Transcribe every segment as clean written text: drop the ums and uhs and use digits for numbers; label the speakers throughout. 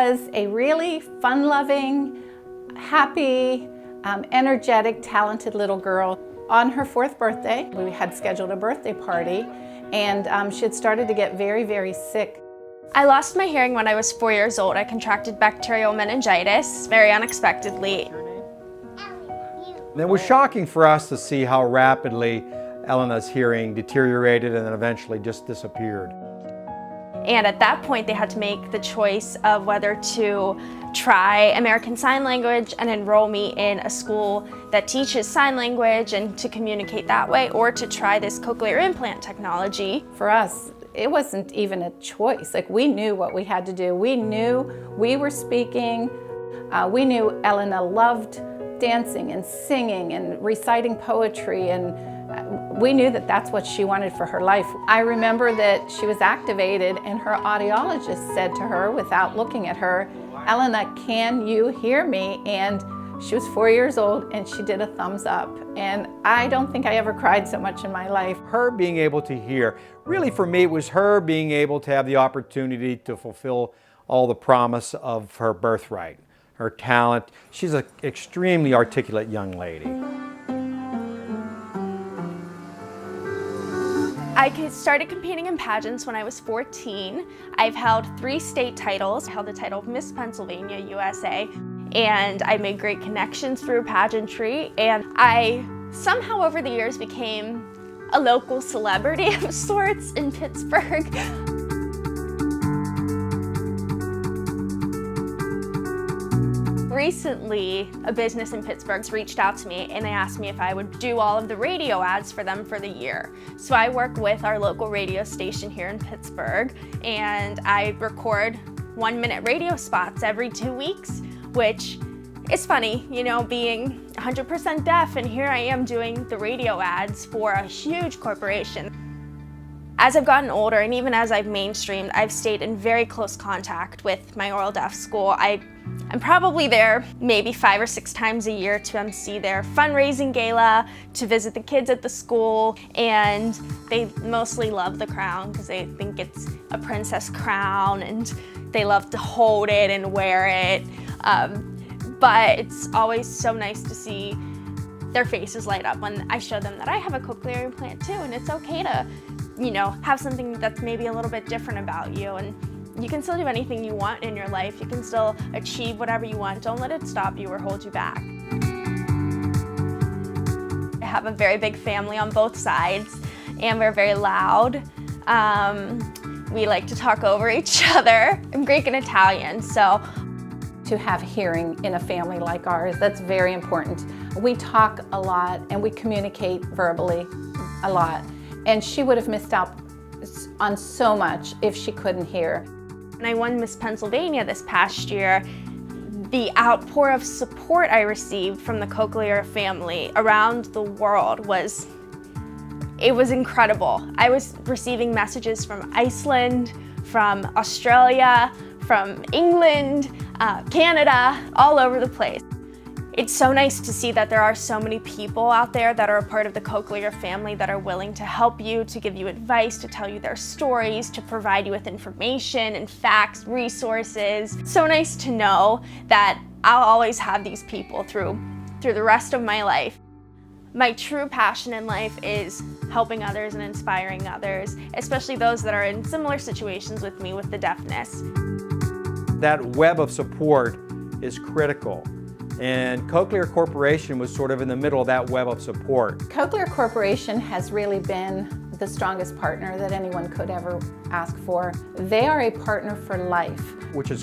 Speaker 1: was a really fun-loving, happy, energetic, talented little girl. On her 4th birthday, we had scheduled a birthday party, and she had started to get very, very sick.
Speaker 2: I lost my hearing when I was 4 years old. I contracted bacterial meningitis very unexpectedly.
Speaker 3: It was shocking for us to see how rapidly Elena's hearing deteriorated and then eventually just disappeared.
Speaker 2: And at that point, they had to make the choice of whether to try American Sign Language and enroll me in a school that teaches sign language and to communicate that way, or to try this cochlear implant technology.
Speaker 1: For us, it wasn't even a choice. Like, we knew what we had to do. We knew we were speaking. We knew Elena loved dancing and singing and reciting poetry, and we knew that that's what she wanted for her life. I remember that she was activated and her audiologist said to her, without looking at her, "Elena, can you hear me?" And she was 4 years old and she did a thumbs up. And I don't think I ever cried so much in my life.
Speaker 3: Her being able to hear, really for me, it was her being able to have the opportunity to fulfill all the promise of her birthright, her talent. She's an extremely articulate young lady.
Speaker 2: I started competing in pageants when I was 14. I've held 3 state titles. I held the title of Miss Pennsylvania, USA, and I made great connections through pageantry, and I somehow over the years became a local celebrity of sorts in Pittsburgh. Recently, a business in Pittsburgh reached out to me and they asked me if I would do all of the radio ads for them for the year. So I work with our local radio station here in Pittsburgh, and I record 1-minute radio spots every 2 weeks, which is funny, you know, being 100% deaf, and here I am doing the radio ads for a huge corporation. As I've gotten older, and even as I've mainstreamed, I've stayed in very close contact with my oral deaf school. I'm probably there maybe 5 or 6 times a year to MC their fundraising gala, to visit the kids at the school, and they mostly love the crown because they think it's a princess crown and they love to hold it and wear it. But it's always so nice to see their faces light up when I show them that I have a cochlear implant too, and it's okay to, you know, have something that's maybe a little bit different about you, and you can still do anything you want in your life. You can still achieve whatever you want. Don't let it stop you or hold you back. I have a very big family on both sides, and we're very loud. We like to talk over each other. I'm Greek and Italian, so
Speaker 1: To have hearing in a family like ours, that's very important. We talk a lot and we communicate verbally a lot, and she would have missed out on so much if she couldn't hear.
Speaker 2: When I won Miss Pennsylvania this past year, the outpour of support I received from the Cochlear family around the world was incredible. I was receiving messages from Iceland, from Australia, from England, Canada, all over the place. It's so nice to see that there are so many people out there that are a part of the Cochlear family that are willing to help you, to give you advice, to tell you their stories, to provide you with information and facts, resources. So nice to know that I'll always have these people through the rest of my life. My true passion in life is helping others and inspiring others, especially those that are in similar situations with me with the deafness.
Speaker 3: That web of support is critical. And Cochlear Corporation was sort of in the middle of that web of support.
Speaker 1: Cochlear Corporation has really been the strongest partner that anyone could ever ask for. They are a partner for life.
Speaker 3: Which is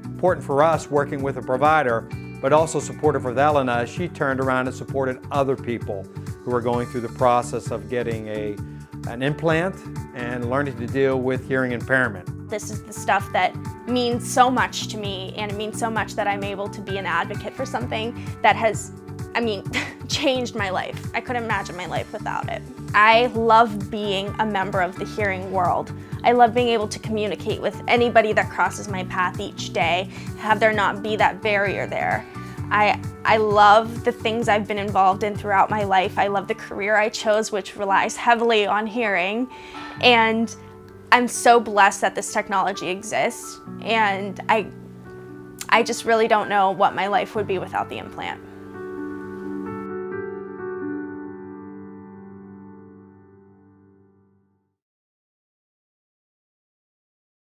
Speaker 3: important for us working with a provider, but also supportive of Elena as she turned around and supported other people who are going through the process of getting an implant and learning to deal with hearing impairment.
Speaker 2: This is the stuff that means so much to me, and it means so much that I'm able to be an advocate for something that has, changed my life. I couldn't imagine my life without it. I love being a member of the hearing world. I love being able to communicate with anybody that crosses my path each day, have there not be that barrier there. I love the things I've been involved in throughout my life. I love the career I chose, which relies heavily on hearing, and I'm so blessed that this technology exists, and I I just really don't know what my life would be without the implant.